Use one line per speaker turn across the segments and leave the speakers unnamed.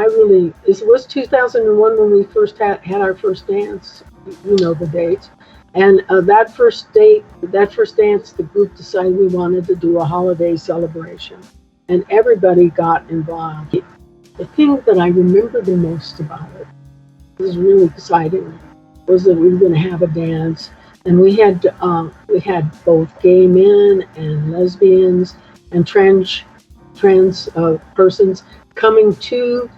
it was 2001 when we first had our first dance, you know the dates. And that first dance, the group decided we wanted to do a holiday celebration. And everybody got involved. The thing that I remember the most about it was really exciting was that we were going to have a dance. And we had both gay men and lesbians and trans persons coming to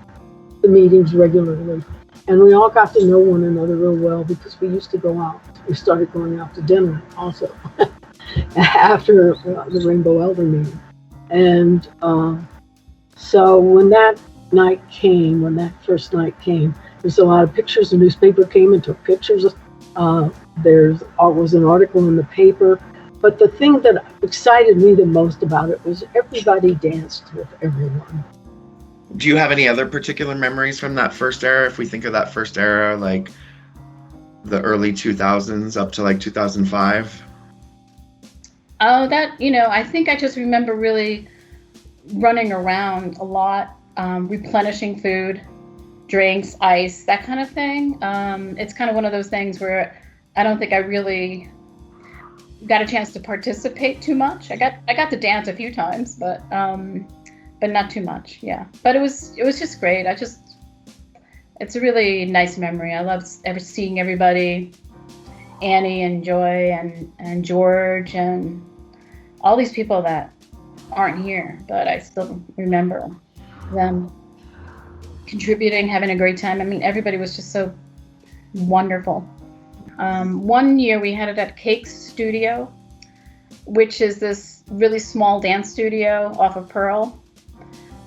the meetings regularly. And we all got to know one another real well because we used to go out. We started going out to dinner also after the Rainbow Elder meeting. And so when that first night came, there's a lot of pictures. The newspaper came and took pictures. There was an article in the paper. But the thing that excited me the most about it was everybody danced with everyone.
Do you have any other particular memories from that first era? If we think of that first era, like the early 2000s up to like 2005?
Oh, I think I just remember really running around a lot, replenishing food, drinks, ice, that kind of thing. It's kind of one of those things where I don't think I really got a chance to participate too much. I got to dance a few times, but not too much. Yeah, but it was just great. It's a really nice memory. I love seeing everybody, Annie and Joy and George and all these people that aren't here, but I still remember them contributing, having a great time. I mean, everybody was just so wonderful. One year we had it at Cake's Studio, which is this really small dance studio off of Pearl.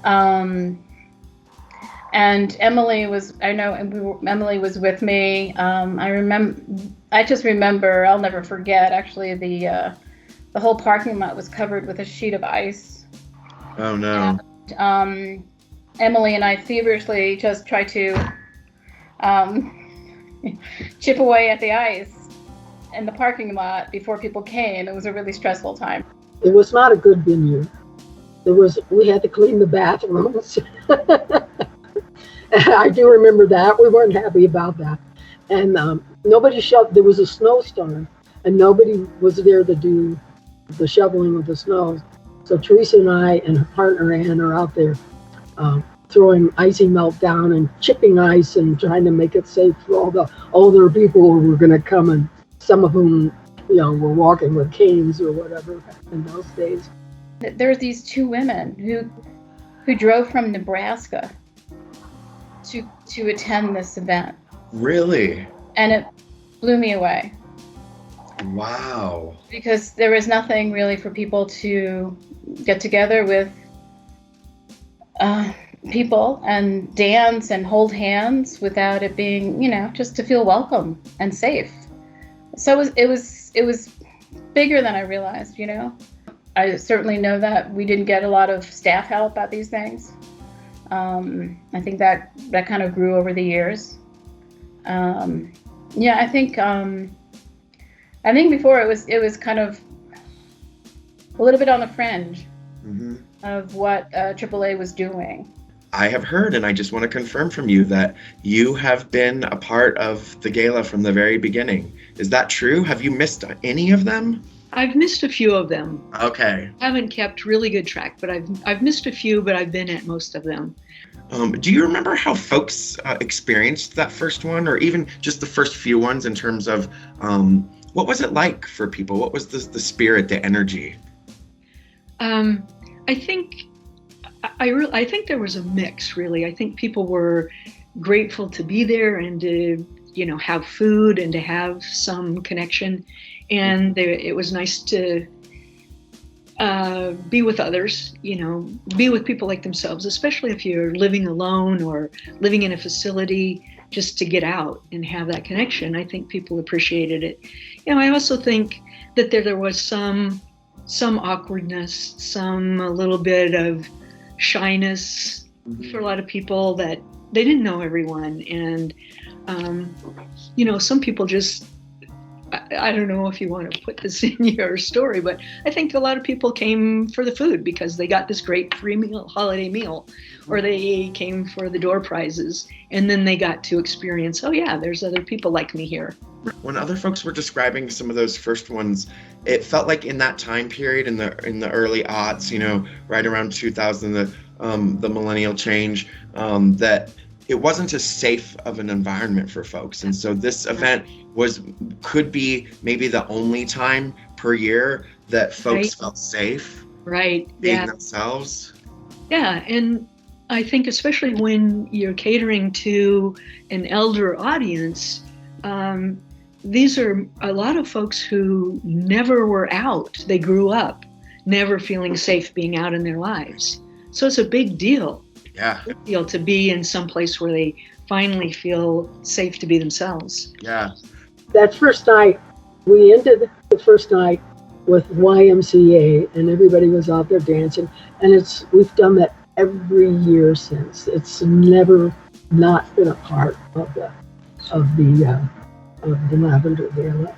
And Emily was with me. I just remember, I'll never forget, actually, the whole parking lot was covered with a sheet of ice.
Oh no.
And, Emily and I feverishly just tried to chip away at the ice in the parking lot before people came. It was a really stressful time.
It was not a good venue. We had to clean the bathrooms. I do remember that. We weren't happy about that. And there was a snowstorm and nobody was there to do the shoveling of the snow. So Teresa and I and her partner Ann are out there throwing icy melt down and chipping ice and trying to make it safe for all the older people who were going to come, and some of whom, were walking with canes or whatever in those days.
There were these two women who drove from Nebraska to attend this event.
Really?
And it blew me away.
Wow.
Because there was nothing really for people to get together with people and dance and hold hands without it being, just to feel welcome and safe. So it was bigger than I realized, I certainly know that we didn't get a lot of staff help at these things. I think that kind of grew over the years. I think before it was kind of a little bit on the fringe of what AAA was doing.
I have heard, and I just want to confirm from you that you have been a part of the gala from the very beginning. Is that true? Have you missed any of them?
I've missed a few of them.
Okay.
I haven't kept really good track, but I've missed a few, but I've been at most of them.
Do you remember how folks experienced that first one, or even just the first few ones, in terms of what was it like for people? What was the spirit, the energy?
I think there was a mix, really. I think people were grateful to be there and to, have food and to have some connection. And it was nice to be with others, be with people like themselves, especially if you're living alone or living in a facility, just to get out and have that connection. I think people appreciated it. I also think that there was some awkwardness, a little bit of shyness for a lot of people, that they didn't know everyone. And, some people just I don't know if you want to put this in your story, but I think a lot of people came for the food because they got this great free meal, holiday meal, or they came for the door prizes, and then they got to experience, oh yeah, there's other people like me here.
When other folks were describing some of those first ones, it felt like in that time period, in the early aughts, right around 2000, the millennial change, that it wasn't as safe of an environment for folks. And so this event could be maybe the only time per year that folks felt safe.
Right.
Being themselves.
Yeah. And I think especially when you're catering to an elder audience, these are a lot of folks who never were out. They grew up never feeling safe being out in their lives. So it's a big deal.
Yeah.
Big deal to be in some place where they finally feel safe to be themselves.
Yeah.
That first night, we ended the first night with YMCA, and everybody was out there dancing. And we've done that every year since. It's never not been a part of the Lavender Gala.